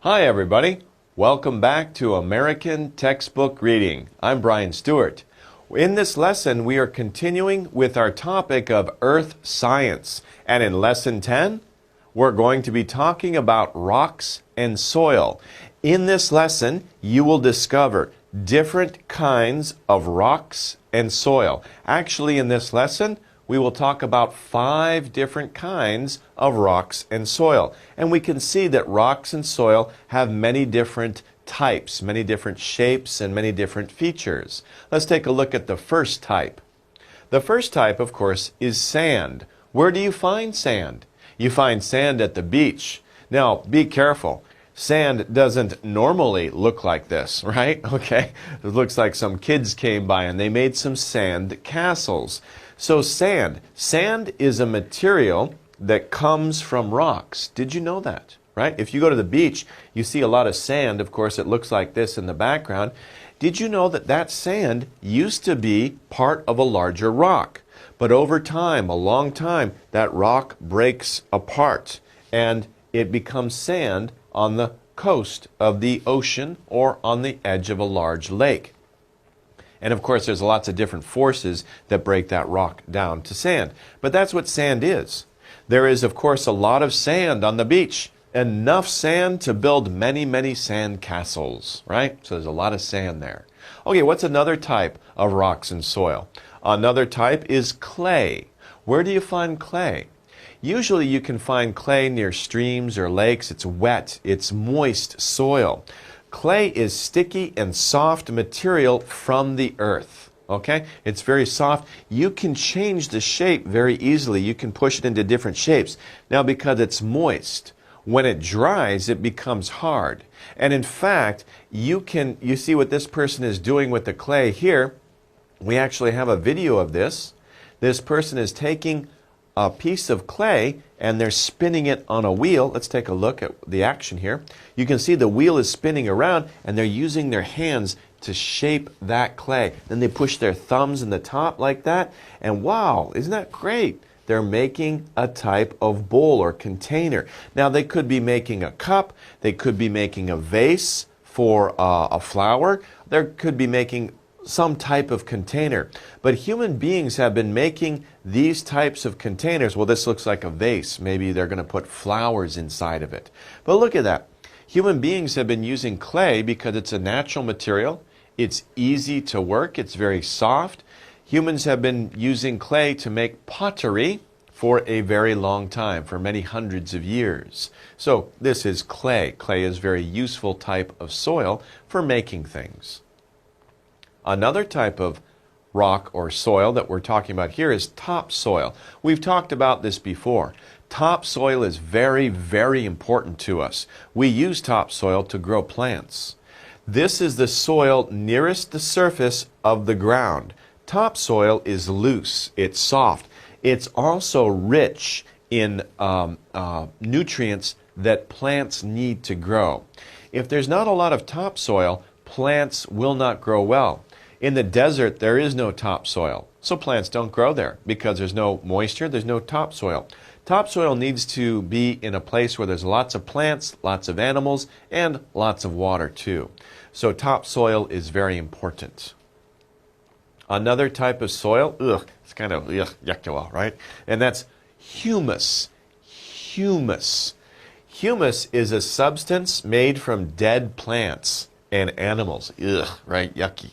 Hi everybody, welcome back to American Textbook Reading. I'm Brian Stuart. In this lesson we are continuing with our topic of earth science, and in lesson 10 we're going to be talking about rocks and soil. In this lesson you will discover different kinds of rocks and soil. Actually, in this lesson we will talk about 5 different kinds of rocks and soil. And we can see that rocks and soil have many different types, many different shapes, and many different features. Let's take a look at the first type. The first type, of course, is sand. Where do you find sand? You find sand at the beach. Now, be careful. Sand doesn't normally look like this, right? Okay, it looks like some kids came by and they made some sand castles. So sand is a material that comes from rocks. Did you know that? Right? If you go to the beach, you see a lot of sand. Of course, it looks like this in the background. Did you know that that sand used to be part of a larger rock? But over time, a long time, that rock breaks apart and it becomes sand on the coast of the ocean or on the edge of a large lake. And of course, there's lots of different forces that break that rock down to sand. But that's what sand is. There is, of course, a lot of sand on the beach. Enough sand to build many, many sand castles, right? So there's a lot of sand there. Okay, what's another type of rocks and soil? Another type is clay. Where do you find clay? Usually you can find clay near streams or lakes. It's wet, it's moist soil. Clay is sticky and soft material from the earth. Okay? It's very soft. You can change the shape very easily. You can push it into different shapes. Now, because it's moist, when it dries, it becomes hard. And in fact, you see what this person is doing with the clay here. We actually have a video of this. This person is taking a piece of clay and they're spinning it on a wheel. Let's take a look at the action here. You can see the wheel is spinning around and they're using their hands to shape that clay. Then they push their thumbs in the top like that, and wow, isn't that great? They're making a type of bowl or container. Now they could be making a cup, they could be making a vase for a flower, they could be making some type of container. But human beings have been making these types of containers. Well, this looks like a vase. Maybe they're going to put flowers inside of it. But look at that. Human beings have been using clay because it's a natural material. It's easy to work. It's very soft. Humans have been using clay to make pottery for a very long time, for many hundreds of years. So this is clay. Clay is a very useful type of soil for making things. Another type of rock or soil that we're talking about here is topsoil. We've talked about this before. Topsoil is very, very important to us. We use topsoil to grow plants. This is the soil nearest the surface of the ground. Topsoil is loose, it's soft. It's also rich in nutrients that plants need to grow. If there's not a lot of topsoil, plants will not grow well. In the desert, there is no topsoil, so plants don't grow there because there's no moisture, there's no topsoil. Topsoil needs to be in a place where there's lots of plants, lots of animals, and lots of water too. So topsoil is very important. Another type of soil, it's kind of yucky, right? And that's humus. Humus. Humus is a substance made from dead plants and animals. Right? Yucky.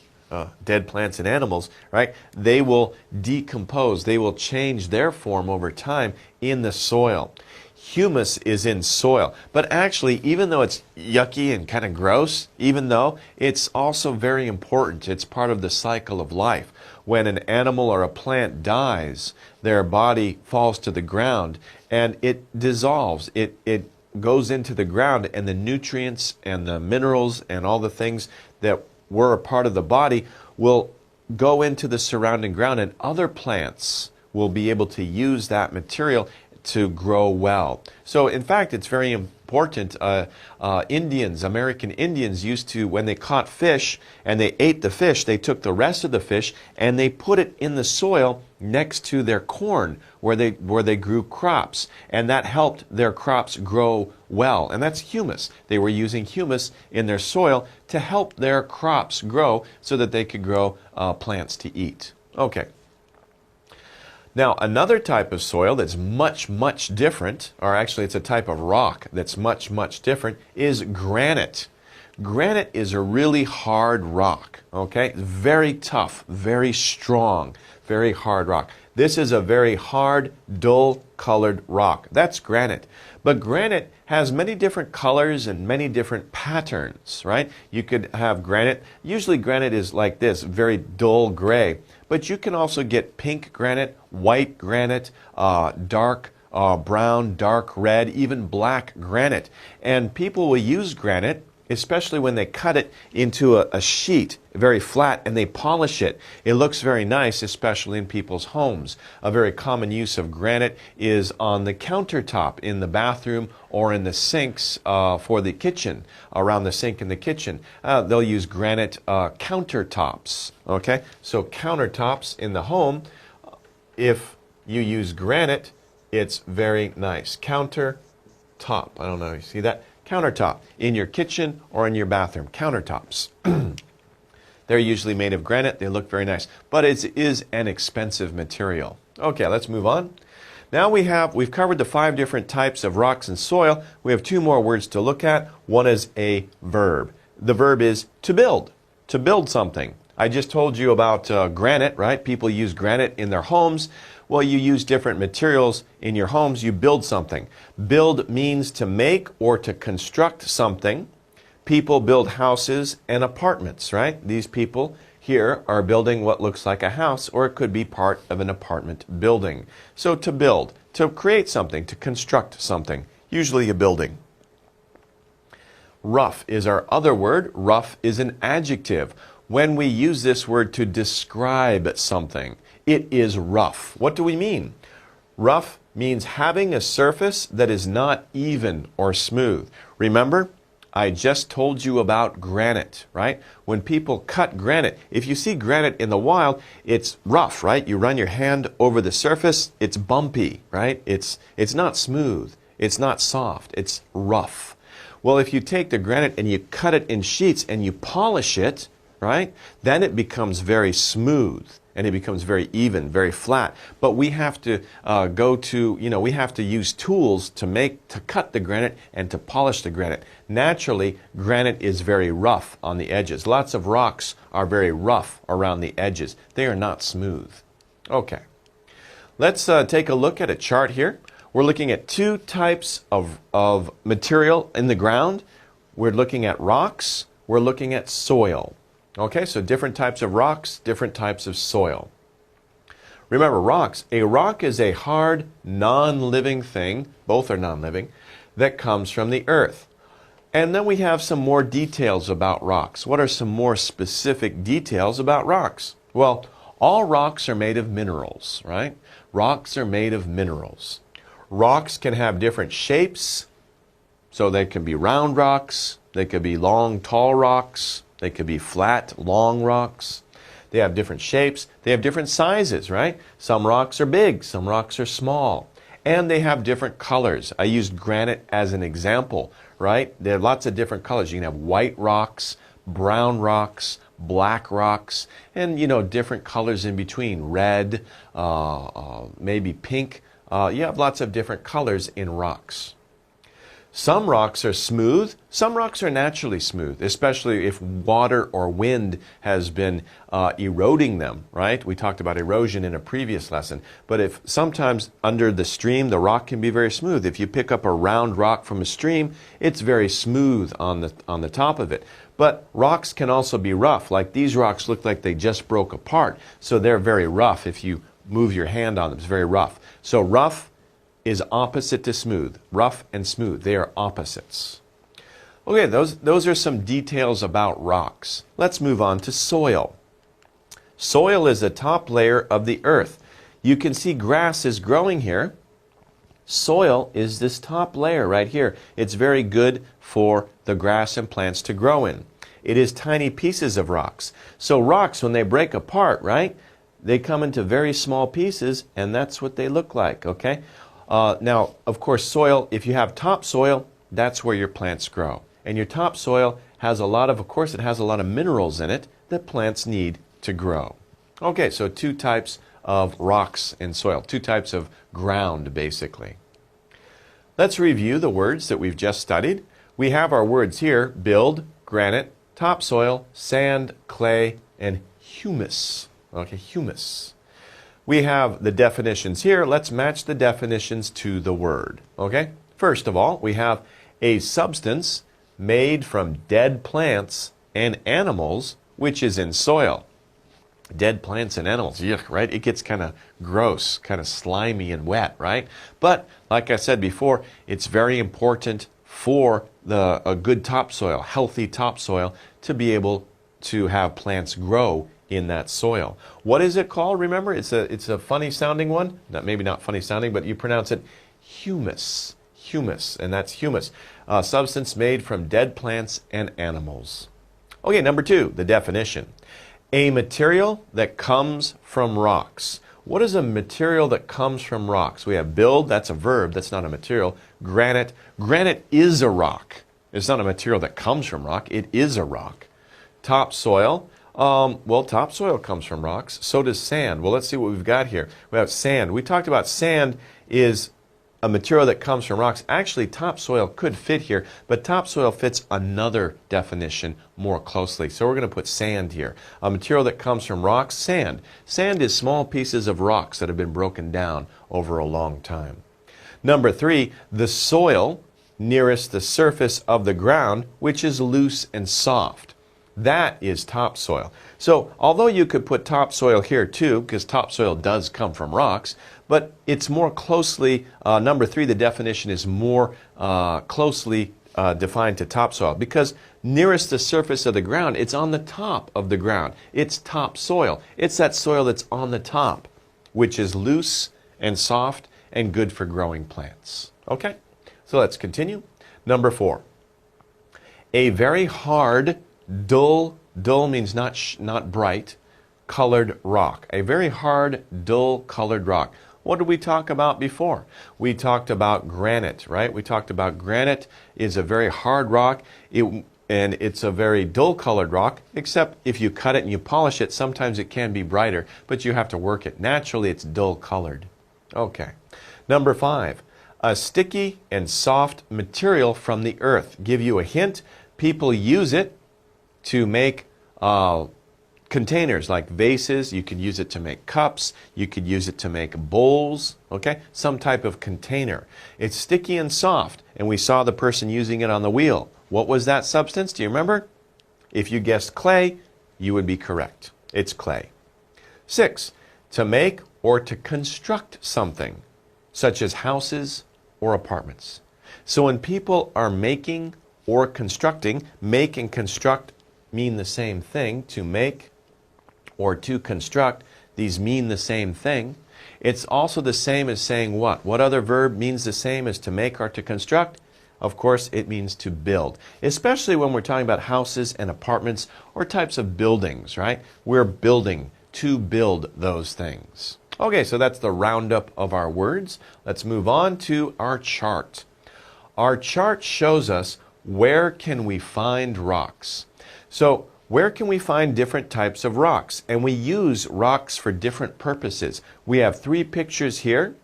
Dead plants and animals, right? They will decompose. They will change their form over time in the soil. Humus is in soil. But actually, even though it's yucky and kind of gross, even though it's also very important, it's part of the cycle of life. When an animal or a plant dies, their body falls to the ground and it dissolves. It goes into the ground, and the nutrients and the minerals and all the things that were a part of the body will go into the surrounding ground, and other plants will be able to use that material to grow well. So in fact, it's very important. American Indians used to, when they caught fish and they ate the fish, they took the rest of the fish and they put it in the soil next to their corn where they grew crops, and that helped their crops grow well. And that's humus. They were using humus in their soil to help their crops grow so that they could grow plants to eat. Okay. Now, another type of soil that's much, much different, or actually it's a type of rock that's much, much different, is granite. Granite is a really hard rock, okay? Very tough, very strong, very hard rock. This is a very hard, dull-colored rock. That's granite. But granite has many different colors and many different patterns, right? You could have granite. Usually granite is like this, very dull gray. But you can also get pink granite, white granite, dark brown, dark red, even black granite. And people will use granite, especially when they cut it into a sheet, very flat, and they polish it. It looks very nice, especially in people's homes. A very common use of granite is on the countertop in the bathroom or in the sinks for the kitchen, around the sink in the kitchen. They'll use granite countertops, okay? So countertops in the home, if you use granite, it's very nice. Countertop, I don't know, you see that? Countertop in your kitchen or in your bathroom, countertops. They're usually made of granite. They look very nice, but it is an expensive material. Okay, let's move on. Now we've covered the 5 different types of rocks and soil. We have 2 more words to look at. One is a verb. The verb is to build something. I just told you about granite, right? People use granite in their homes. Well, you use different materials in your homes. You build something. Build means to make or to construct something. People build houses and apartments, right? These people here are building what looks like a house, or it could be part of an apartment building. So to build, to create something, to construct something, usually a building. Rough is our other word. Rough is an adjective. When we use this word to describe something, it is rough. What do we mean? Rough means having a surface that is not even or smooth. Remember, I just told you about granite, right? When people cut granite, if you see granite in the wild, it's rough, right? You run your hand over the surface, it's bumpy, right? It's not smooth, it's not soft, it's rough. Well, if you take the granite and you cut it in sheets and you polish it, right? Then it becomes very smooth and it becomes very even, very flat. But we have to we have to use tools to cut the granite and to polish the granite. Naturally, granite is very rough on the edges. Lots of rocks are very rough around the edges. They are not smooth. Okay. Let's take a look at a chart here. We're looking at 2 types of material in the ground. We're looking at rocks. We're looking at soil. Okay, so different types of rocks, different types of soil. Remember, rocks. A rock is a hard, non-living thing, both are non-living, that comes from the earth. And then we have some more details about rocks. What are some more specific details about rocks? Well, all rocks are made of minerals, right? Rocks are made of minerals. Rocks can have different shapes, so they can be round rocks, they could be long, tall rocks, they could be flat, long rocks. They have different shapes. They have different sizes, right? Some rocks are big, some rocks are small. And they have different colors. I used granite as an example, right? There are lots of different colors. You can have white rocks, brown rocks, black rocks, and, different colors in between. Red, maybe pink. You have lots of different colors in rocks. Some rocks are smooth. Some rocks are naturally smooth, especially if water or wind has been eroding them, right? We talked about erosion in a previous lesson. But if sometimes under the stream, the rock can be very smooth. If you pick up a round rock from a stream, it's very smooth on the top of it. But rocks can also be rough. Like these rocks look like they just broke apart. So they're very rough. If you move your hand on them, it's very rough. So rough is opposite to smooth. Rough and smooth, they are opposites. Okay, those are some details about rocks. Let's move on to soil. Soil is the top layer of the earth. You can see grass is growing here. Soil is this top layer right here. It's very good for the grass and plants to grow in. It is tiny pieces of rocks. So rocks, when they break apart, right, they come into very small pieces, and that's what they look like, okay? Now, of course, soil, if you have topsoil, that's where your plants grow. And your topsoil has of course, it has a lot of minerals in it that plants need to grow. Okay, so two types of rocks and soil, two types of ground, basically. Let's review the words that we've just studied. We have our words here: build, granite, topsoil, sand, clay, and humus. Okay, humus. We have the definitions here. Let's match the definitions to the word. Okay, first of all, we have a substance made from dead plants and animals, which is in soil. Dead plants and animals, yuck, right? It gets kind of gross, kind of slimy and wet, right? But like I said before, it's very important for a good topsoil, healthy topsoil, to be able to have plants grow in that soil. What is it called? Remember, it's a funny sounding one. Maybe not funny sounding, but you pronounce it humus. Humus, and that's humus, a substance made from dead plants and animals. Okay, number 2, the definition. A material that comes from rocks. What is a material that comes from rocks? We have build, that's a verb, that's not a material. Granite, granite is a rock. It's not a material that comes from rock, it is a rock. Topsoil, well, topsoil comes from rocks. So does sand. Well, let's see what we've got here. We have sand. We talked about sand is a material that comes from rocks. Actually, topsoil could fit here, but topsoil fits another definition more closely. So we're going to put sand here. A material that comes from rocks, sand. Sand is small pieces of rocks that have been broken down over a long time. Number 3, the soil nearest the surface of the ground, which is loose and soft. That is topsoil. So although you could put topsoil here too, because topsoil does come from rocks, but it's more closely, number 3, the definition is more closely defined to topsoil, because nearest the surface of the ground, it's on the top of the ground. It's topsoil. It's that soil that's on the top, which is loose and soft and good for growing plants. Okay, so let's continue. Number 4, a very hard, dull means not bright, colored rock. A very hard, dull colored rock. What did we talk about before? We talked about granite, right? We talked about granite is a very hard rock, and it's a very dull colored rock, except if you cut it and you polish it, sometimes it can be brighter, but you have to work it. Naturally, it's dull colored. Okay. Number 5, a sticky and soft material from the earth. Give you a hint. People use it to make containers like vases. You could use it to make cups. You could use it to make bowls, okay? Some type of container. It's sticky and soft, and we saw the person using it on the wheel. What was that substance? Do you remember? If you guessed clay, you would be correct. It's clay. 6, to make or to construct something, such as houses or apartments. So when people are making or constructing, make and construct mean the same thing. To make or to construct, these mean the same thing. It's also the same as saying what? What other verb means the same as to make or to construct? Of course, it means to build, especially when we're talking about houses and apartments or types of buildings, right? We're building, to build those things. Okay, so that's the roundup of our words. Let's move on to our chart. Our chart shows us where can we find rocks. So where can we find different types of rocks? And we use rocks for different purposes. We have 3 pictures here.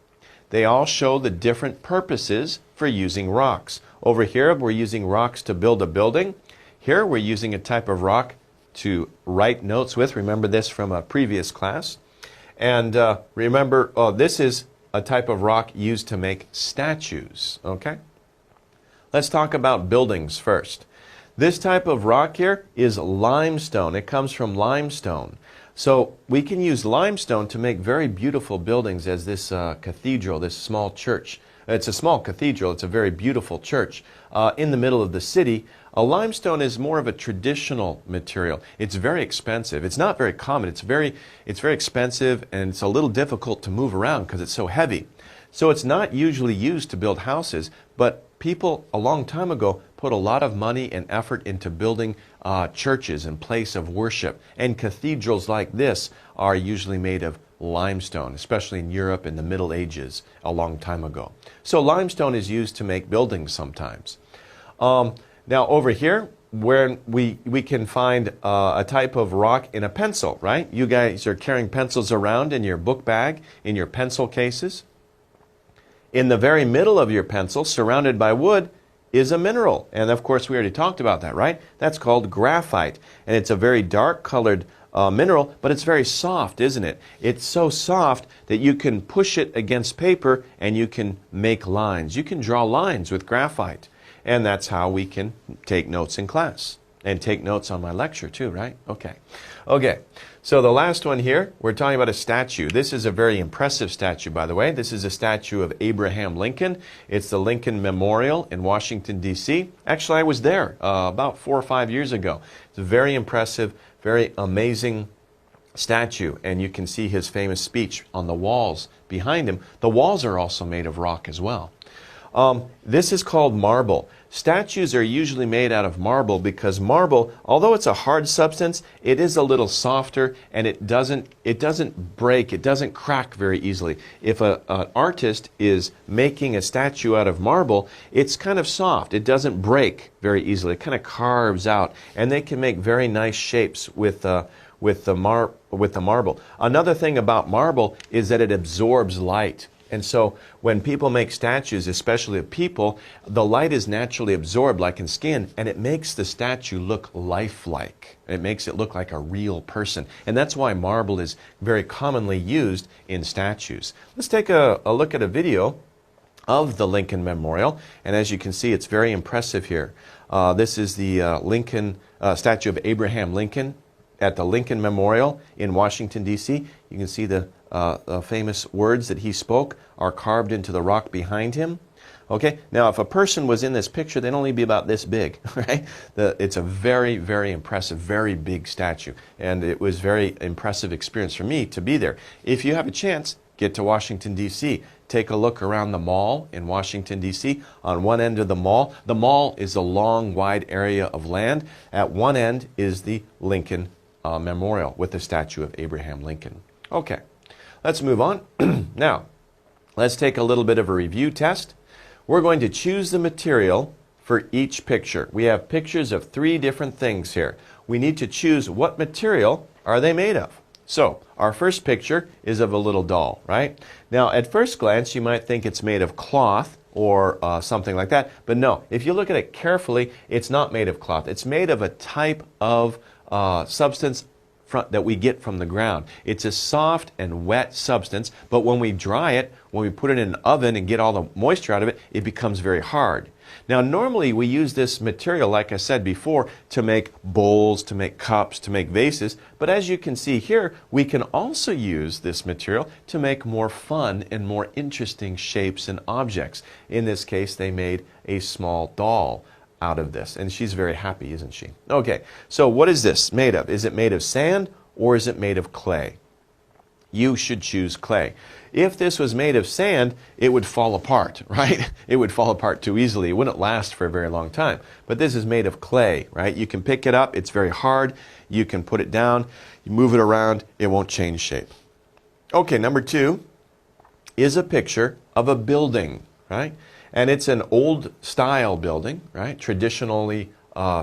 They all show the different purposes for using rocks. Over here, we're using rocks to build a building. Here, we're using a type of rock to write notes with. Remember this from a previous class. And remember, this is a type of rock used to make statues, okay? Let's talk about buildings first. This type of rock here is limestone. It comes from limestone. So we can use limestone to make very beautiful buildings, as this cathedral, this small church. It's a small cathedral. It's a very beautiful church in the middle of the city. A limestone is more of a traditional material. It's very expensive. It's not very common. It's very expensive, and it's a little difficult to move around because it's so heavy. So it's not usually used to build houses, but people a long time ago put a lot of money and effort into building churches and place of worship. And cathedrals like this are usually made of limestone, especially in Europe in the Middle Ages a long time ago. So limestone is used to make buildings sometimes. Now over here, where we can find a type of rock in a pencil, right? You guys are carrying pencils around in your book bag, in your pencil cases. In the very middle of your pencil, surrounded by wood, is a mineral. And of course, we already talked about that, right? That's called graphite. And it's a very dark colored mineral, but it's very soft, isn't it? It's so soft that you can push it against paper and you can make lines. You can draw lines with graphite. And that's how we can take notes in class. And take notes on my lecture too, right? Okay. Okay. So the last one here, we're talking about a statue. This is a very impressive statue, by the way. This is a statue of Abraham Lincoln. It's the Lincoln Memorial in Washington, D.C. Actually, I was there about 4 or 5 years ago. It's a very impressive, very amazing statue. And you can see his famous speech on the walls behind him. The walls are also made of rock as well. This is called marble. Statues are usually made out of marble because marble, although it's a hard substance, it is a little softer and it doesn't break, it doesn't crack very easily. If an artist is making a statue out of marble, it's kind of soft. It doesn't break very easily. It kind of carves out, and they can make very nice shapes with the marble. Another thing about marble is that it absorbs light. And so when people make statues, especially of people, the light is naturally absorbed like in skin, and it makes the statue look lifelike. It makes it look like a real person. And that's why marble is very commonly used in statues. Let's take a look at a video of the Lincoln Memorial. And as you can see, it's very impressive here. This is the Lincoln statue of Abraham Lincoln at the Lincoln Memorial in Washington, D.C. You can see the famous words that he spoke are carved into the rock behind him. Okay, now if a person was in this picture, they'd only be about this big, right? It's a very, very impressive, very big statue. And it was a very impressive experience for me to be there. If you have a chance, get to Washington, D.C. Take a look around the mall in Washington, D.C. On one end of the mall is a long, wide area of land. At one end is the Lincoln Memorial with the statue of Abraham Lincoln. Okay, let's move on. Now, let's take a little bit of a review test. We're going to choose the material for each picture. We have pictures of 3 different things here. We need to choose what material are they made of. So, our first picture is of a little doll, right? Now, at first glance, you might think it's made of cloth or something like that. But no, if you look at it carefully, it's not made of cloth. It's made of a type of substance that we get from the ground. It's a soft and wet substance, but when we dry it, when we put it in an oven and get all the moisture out of it, it becomes very hard. Now, normally we use this material, like I said before, to make bowls, to make cups, to make vases, but as you can see here, we can also use this material to make more fun and more interesting shapes and objects. In this case, they made a small doll out of this, and she's very happy, isn't she? Okay, so what is this made of? Is it made of sand or is it made of clay? You should choose clay. If this was made of sand, it would fall apart, right? It would fall apart too easily. It wouldn't last for a very long time. But this is made of clay, right? You can pick it up. It's very hard. You can put it down. You move it around. It won't change shape. Okay, number 2 is a picture of a building, right? And it's an old style building, right? Traditionally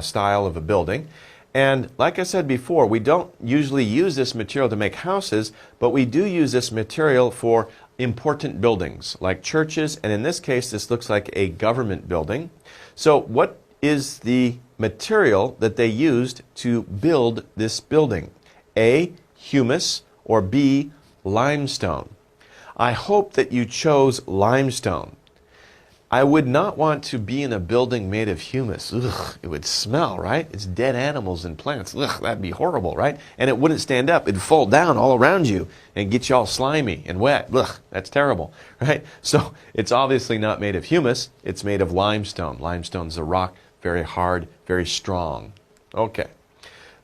style of a building. And like I said before, we don't usually use this material to make houses, but we do use this material for important buildings like churches. And in this case, this looks like a government building. So what is the material that they used to build this building? A, humus, or B, limestone. I hope that you chose limestone. I would not want to be in a building made of humus. Ugh, it would smell, right? It's dead animals and plants. Ugh, that'd be horrible, right? And it wouldn't stand up. It'd fall down all around you and get you all slimy and wet. Ugh, that's terrible, right? So it's obviously not made of humus. It's made of limestone. Limestone's a rock, very hard, very strong. Okay.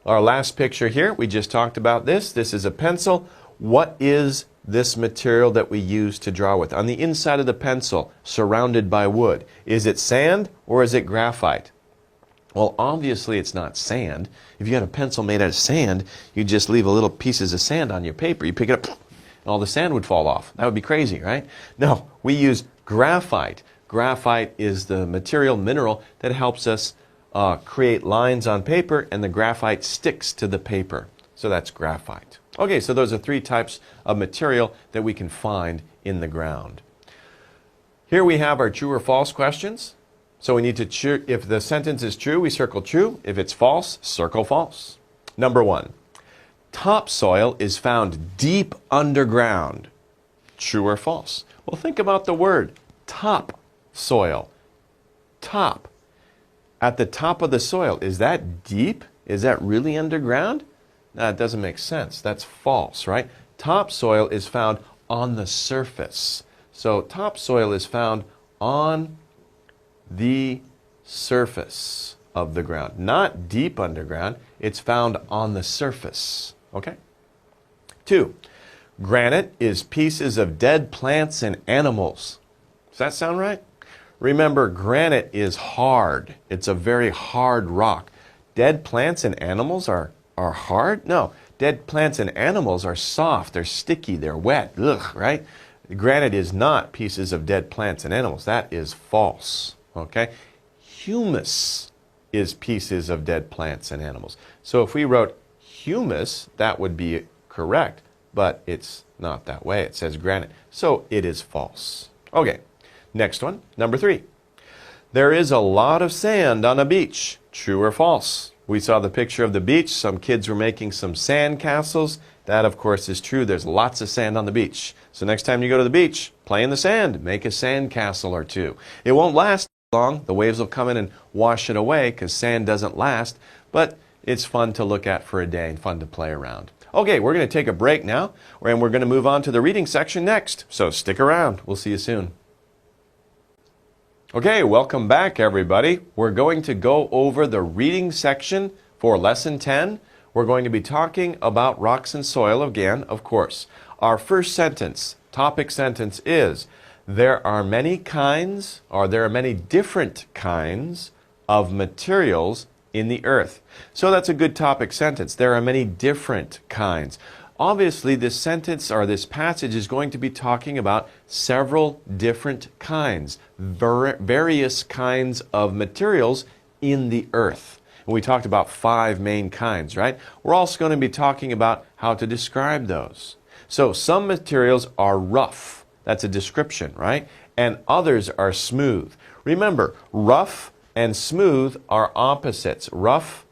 Our last picture here, we just talked about this. This is a pencil. What is this material that we use to draw with? On the inside of the pencil, surrounded by wood, is it sand or is it graphite? Well, obviously it's not sand. If you had a pencil made out of sand, you'd just leave a little pieces of sand on your paper. You pick it up, and all the sand would fall off. That would be crazy, right? No, we use graphite. Graphite is the material, mineral, that helps us create lines on paper, and the graphite sticks to the paper. So that's graphite. Okay, so those are three types of material that we can find in the ground. Here we have our true or false questions. So we need to choose, if the sentence is true, we circle true. If it's false, circle false. Number 1, topsoil is found deep underground. True or false? Well, think about the word topsoil. Top. At the top of the soil, is that deep? Is that really underground? No, it doesn't make sense. That's false, right? Topsoil is found on the surface. So topsoil is found on the surface of the ground. Not deep underground. It's found on the surface. Okay? 2, granite is pieces of dead plants and animals. Does that sound right? Remember, granite is hard. It's a very hard rock. Dead plants and animals are hard? No. Dead plants and animals are soft. They're sticky. They're wet. Ugh, right? Granite is not pieces of dead plants and animals. That is false. Okay? Humus is pieces of dead plants and animals. So if we wrote humus, that would be correct, but it's not that way. It says granite. So it is false. Okay, next one, number 3. There is a lot of sand on a beach. True or false? We saw the picture of the beach. Some kids were making some sand castles. That, of course, is true. There's lots of sand on the beach. So next time you go to the beach, play in the sand. Make a sand castle or two. It won't last long. The waves will come in and wash it away because sand doesn't last. But it's fun to look at for a day and fun to play around. Okay, we're going to take a break now, and we're going to move on to the reading section next. So stick around. We'll see you soon. Okay, welcome back, everybody. We're going to go over the reading section for Lesson 10. We're going to be talking about rocks and soil again, of course. Our first sentence, topic sentence is, there are many different kinds of materials in the earth. So that's a good topic sentence. There are many different kinds. Obviously, this sentence or this passage is going to be talking about several different kinds, various kinds of materials in the earth. And we talked about 5 main kinds, right? We're also going to be talking about how to describe those. So some materials are rough. That's a description, right? And others are smooth. Remember, rough and smooth are opposites. Rough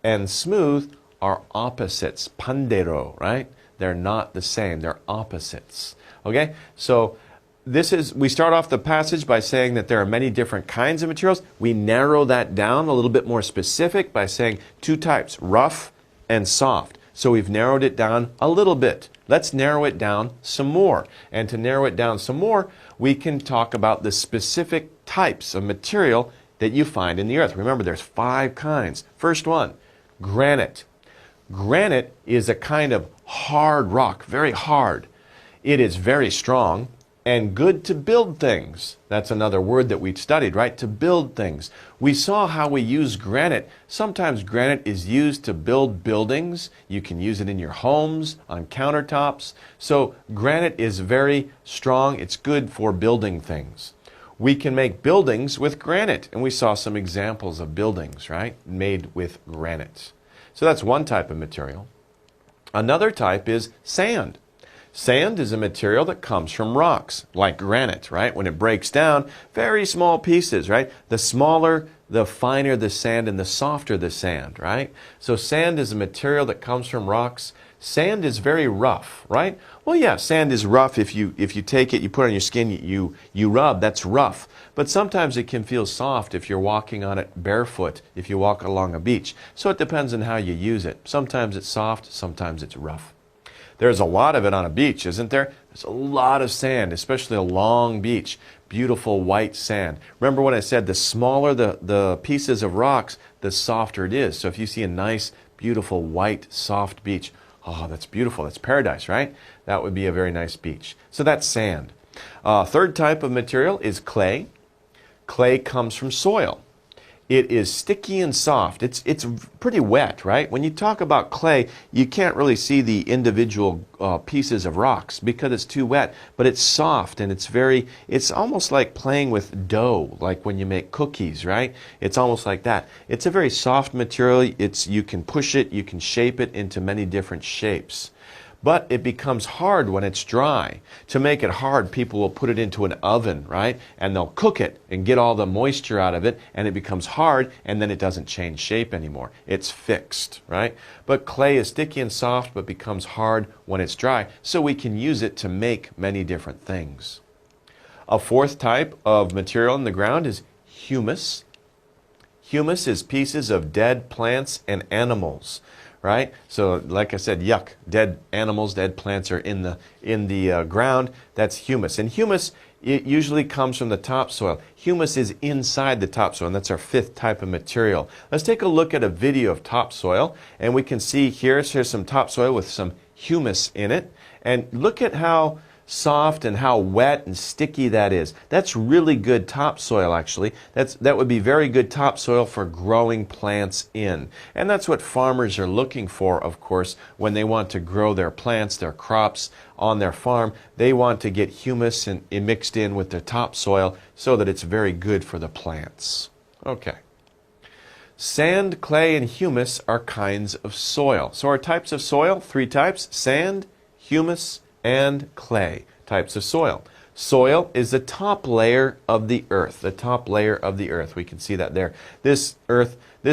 and smooth are opposites. Pandero, right? They're not the same. They're opposites. Okay? So we start off the passage by saying that there are many different kinds of materials. We narrow that down a little bit more specific by saying 2 types, rough and soft. So we've narrowed it down a little bit. Let's narrow it down some more. And to narrow it down some more, we can talk about the specific types of material that you find in the earth. Remember, there's 5 kinds. First one, granite. Granite is a kind of hard rock, very hard. It is very strong and good to build things. That's another word that we've studied, right? To build things. We saw how we use granite. Sometimes granite is used to build buildings. You can use it in your homes, on countertops. So granite is very strong. It's good for building things. We can make buildings with granite, and we saw some examples of buildings, right, made with granite. So that's one type of material. Another type is sand. Sand is a material that comes from rocks, like granite, right? When it breaks down, very small pieces, right? The smaller, the finer the sand, and the softer the sand, right? So sand is a material that comes from rocks. Sand is very rough, right? Well, yeah, sand is rough. If you take it, you put it on your skin, you rub, that's rough. But sometimes it can feel soft if you're walking on it barefoot, if you walk along a beach. So it depends on how you use it. Sometimes it's soft, sometimes it's rough. There's a lot of it on a beach, isn't there? There's a lot of sand, especially a long beach. Beautiful white sand. Remember when I said the smaller the pieces of rocks, the softer it is. So if you see a nice, beautiful, white, soft beach, Oh, that's beautiful. That's paradise, right? That would be a very nice beach. So that's sand. Third type of material is clay. Clay comes from soil. It is sticky and soft. It's pretty wet, right? When you talk about clay, you can't really see the individual pieces of rocks because it's too wet, but it's soft and it's almost like playing with dough, like when you make cookies, right? It's almost like that. It's a very soft material. You can push it, you can shape it into many different shapes. But it becomes hard when it's dry. To make it hard, people will put it into an oven, right? And they'll cook it and get all the moisture out of it, and it becomes hard, and then it doesn't change shape anymore. It's fixed, right? But clay is sticky and soft, but becomes hard when it's dry, so we can use it to make many different things. A fourth type of material in the ground is humus. Humus is pieces of dead plants and animals. Right? So like I said, yuck, dead animals, dead plants are in the ground. That's humus. And humus, it usually comes from the topsoil. Humus is inside the topsoil, and that's our fifth type of material. Let's take a look at a video of topsoil, and we can see here's some topsoil with some humus in it. And look at how soft and how wet and sticky that is. That's really good topsoil, actually. That would be very good topsoil for growing plants in. And that's what farmers are looking for, of course, when they want to grow their plants, their crops on their farm. They want to get humus and mixed in with their topsoil so that it's very good for the plants. Okay. Sand, clay, and humus are kinds of soil. So our types of soil, three types: sand, humus, and clay. Types of soil. Soil is the top layer of the earth. The top layer of the earth. We can see that there. This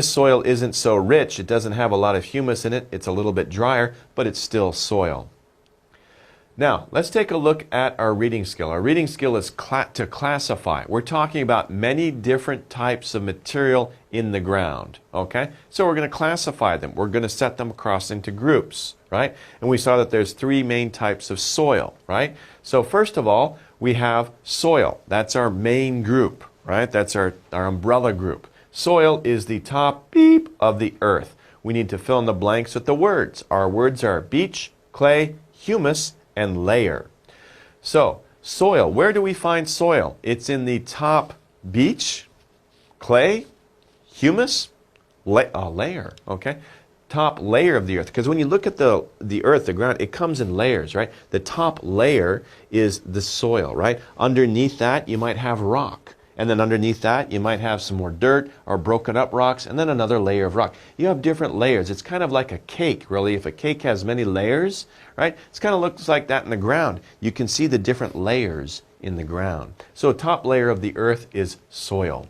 soil isn't so rich. It doesn't have a lot of humus in it. It's a little bit drier, but it's still soil. Now, let's take a look at our reading skill. Our reading skill is to classify. We're talking about many different types of material in the ground, okay? So we're going to classify them. We're going to set them across into groups, right? And we saw that there's three main types of soil, right? So first of all, we have soil. That's our main group, right? That's our umbrella group. Soil is the top beep of the earth. We need to fill in the blanks with the words. Our words are beach, clay, humus, and layer. So, soil. Where do we find soil? It's in the top beach, clay, humus, layer, okay? Top layer of the earth. Because when you look at the earth, the ground, it comes in layers, right? The top layer is the soil, right? Underneath that, you might have rock. And then underneath that, you might have some more dirt or broken up rocks, and then another layer of rock. You have different layers. It's kind of like a cake, really. If a cake has many layers, right? It kind of looks like that in the ground. You can see the different layers in the ground. So top layer of the earth is soil.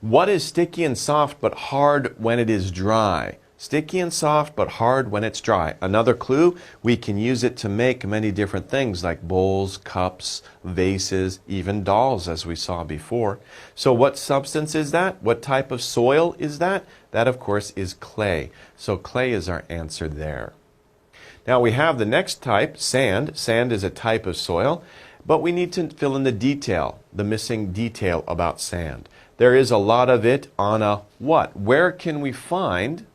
What is sticky and soft but hard when it is dry? Sticky and soft but hard when it's dry. Another clue, we can use it to make many different things like bowls, cups, vases, even dolls, as we saw before. So what substance is that? What type of soil is that? That, of course, is clay. So clay is our answer there. Now we have the next type, sand. Sand is a type of soil, but we need to fill in the detail, the missing detail about sand. There is a lot of it on a what? Where can we find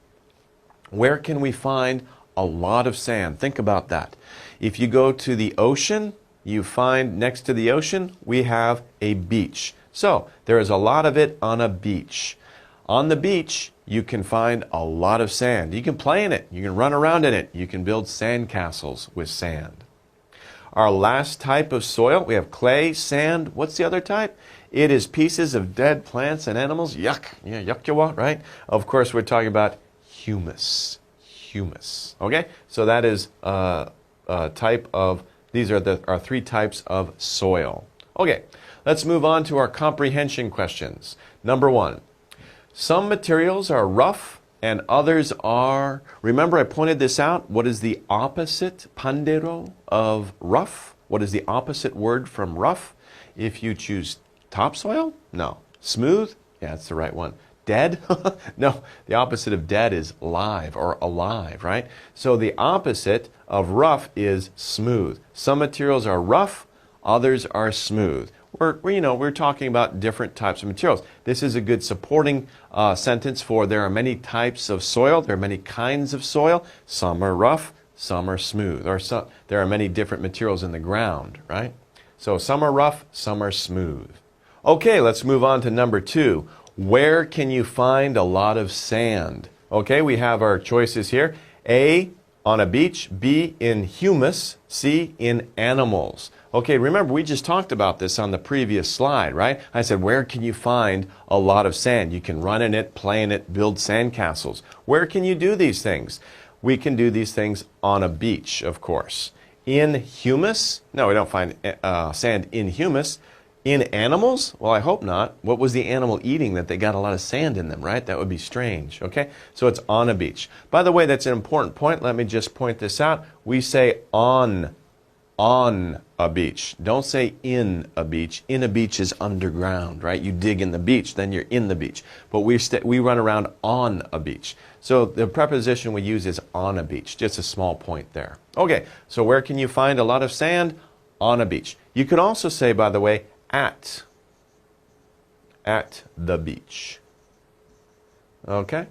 a lot of sand? Think about that. If you go to the ocean, you find next to the ocean, we have a beach. So there is a lot of it on a beach. On the beach, you can find a lot of sand. You can play in it. You can run around in it. You can build sand castles with sand. Our last type of soil, we have clay, sand. What's the other type? It is pieces of dead plants and animals. Yuck. Yeah, yuck you want, right? Of course, we're talking about humus. Humus. Okay? So that is a type of, these are our three types of soil. Okay, let's move on to our comprehension questions. Number one, some materials are rough and others are, remember I pointed this out, what is the opposite, pandero, of rough? What is the opposite word from rough? If you choose topsoil? No. Smooth? Yeah, that's the right one. Dead? No, the opposite of dead is live or alive, right? So the opposite of rough is smooth. Some materials are rough, others are smooth. we're talking about different types of materials. This is a good supporting sentence for there are many types of soil. There are many kinds of soil. Some are rough, some are smooth. Or there are many different materials in the ground, right? So some are rough, some are smooth. Okay, let's move on to number 2. Where can you find a lot of sand? Okay, we have our choices here. A, on a beach. B, in humus. C, in animals. Okay, remember we just talked about this on the previous slide, right? I said, where can you find a lot of sand? You can run in it, play in it, build sandcastles. Where can you do these things? We can do these things on a beach, of course. In humus? No, we don't find sand in humus. In animals? Well, I hope not. What was the animal eating that they got a lot of sand in them, right? That would be strange, okay? So it's on a beach. By the way, that's an important point. Let me just point this out. We say on a beach. Don't say in a beach. In a beach is underground, right? You dig in the beach, then you're in the beach. But we run around on a beach. So the preposition we use is on a beach. Just a small point there. Okay, so where can you find a lot of sand? On a beach. You could also say, by the way, at the beach. Okay?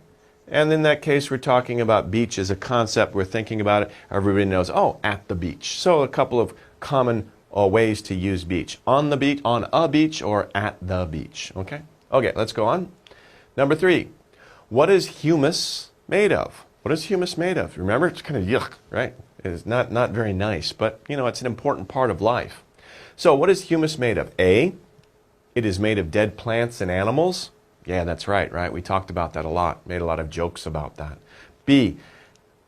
And in that case, we're talking about beach as a concept. We're thinking about it. Everybody knows, oh, at the beach. So a couple of common ways to use beach. On the beach, on a beach, or at the beach. Okay? Okay, let's go on. Number 3. What is humus made of? What is humus made of? Remember, it's kind of yuck, right? It's not very nice, but, it's an important part of life. So what is humus made of? A, it is made of dead plants and animals. Yeah, that's right? We talked about that a lot, made a lot of jokes about that. B,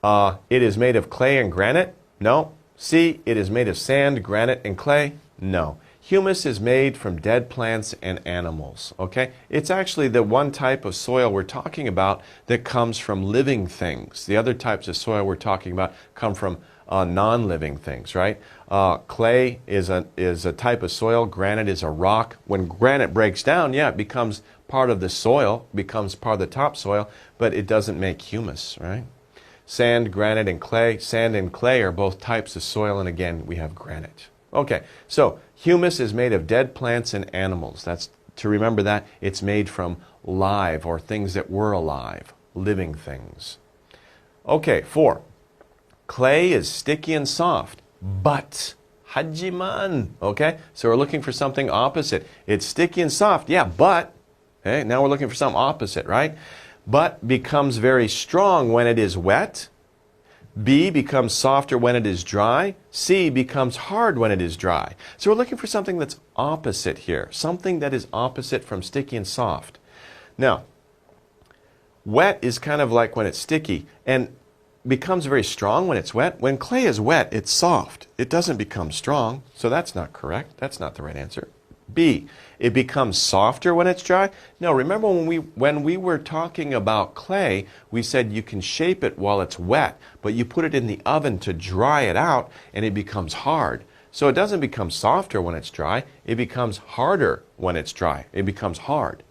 it is made of clay and granite. No. C, it is made of sand, granite, and clay. No. Humus is made from dead plants and animals, okay? It's actually the one type of soil we're talking about that comes from living things. The other types of soil we're talking about come from non-living things, right? Clay is a type of soil. Granite is a rock. When granite breaks down, yeah, it becomes part of the soil, becomes part of the topsoil, but it doesn't make humus, right? Sand, granite, and clay. Sand and clay are both types of soil, and again, we have granite. Okay, so humus is made of dead plants and animals. That's to remember that it's made from live or things that were alive, living things. Okay, 4. Clay is sticky and soft, but hajiman. Okay, so we're looking for something opposite. It's sticky and soft, yeah, but okay, now we're looking for something opposite, right? But becomes very strong when it is wet. B becomes softer when it is dry. C becomes hard when it is dry. So we're looking for something that's opposite here, something that is opposite from sticky and soft. Now, wet is kind of like when it's sticky and becomes very strong when it's wet. When clay is wet, it's soft. It doesn't become strong, so that's not correct. That's not the right answer. B, it becomes softer when it's dry. No, remember when we were talking about clay, we said you can shape it while it's wet, but you put it in the oven to dry it out and it becomes hard. So it doesn't become softer when it's dry, it becomes harder when it's dry. It becomes hard.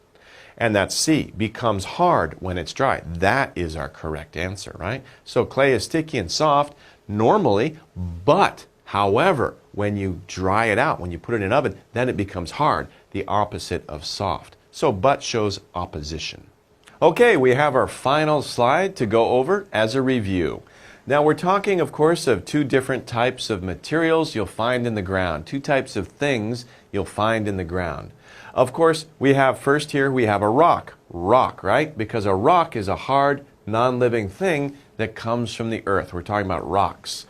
And that's C, becomes hard when it's dry. That is our correct answer, right? So clay is sticky and soft normally, but however, when you dry it out, when you put it in an oven, then it becomes hard, the opposite of soft. So but shows opposition. Okay, we have our final slide to go over as a review. Now we're talking, of course, of 2 different types of materials you'll find in the ground, 2 types of things you'll find in the ground. Of course, we have first here, we have a rock, right? Because a rock is a hard, non-living thing that comes from the earth. We're talking about rocks.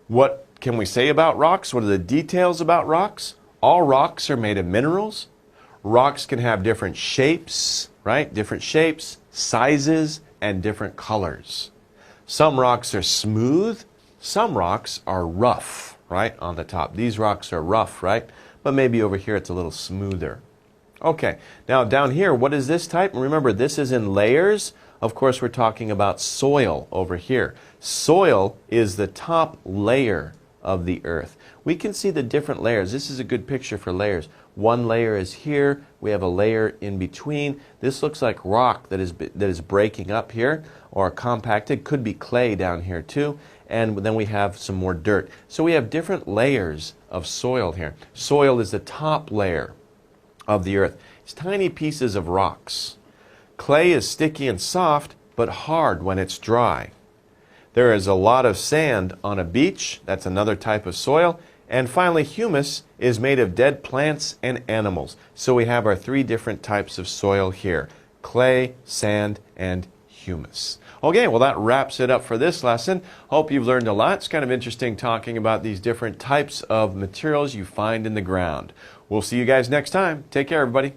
What can we say about rocks? What are the details about rocks? All rocks are made of minerals. Rocks can have different shapes, right? Different shapes, sizes, and different colors. Some rocks are smooth. Some rocks are rough, right? On the top. These rocks are rough, right? But maybe over here it's a little smoother. Okay, now down here, what is this type? Remember, this is in layers. Of course, we're talking about soil over here. Soil is the top layer of the earth. We can see the different layers. This is a good picture for layers. One layer is here. We have a layer in between. This looks like rock that is breaking up here or compacted. Could be clay down here too. and then we have some more dirt. So we have different layers of soil here. Soil is the top layer of the earth. It's tiny pieces of rocks. Clay is sticky and soft, but hard when it's dry. There is a lot of sand on a beach. That's another type of soil. And finally, humus is made of dead plants and animals. So we have our three different types of soil here: clay, sand, and humus. Okay, well that wraps it up for this lesson. Hope you've learned a lot. It's kind of interesting talking about these different types of materials you find in the ground. We'll see you guys next time. Take care, everybody.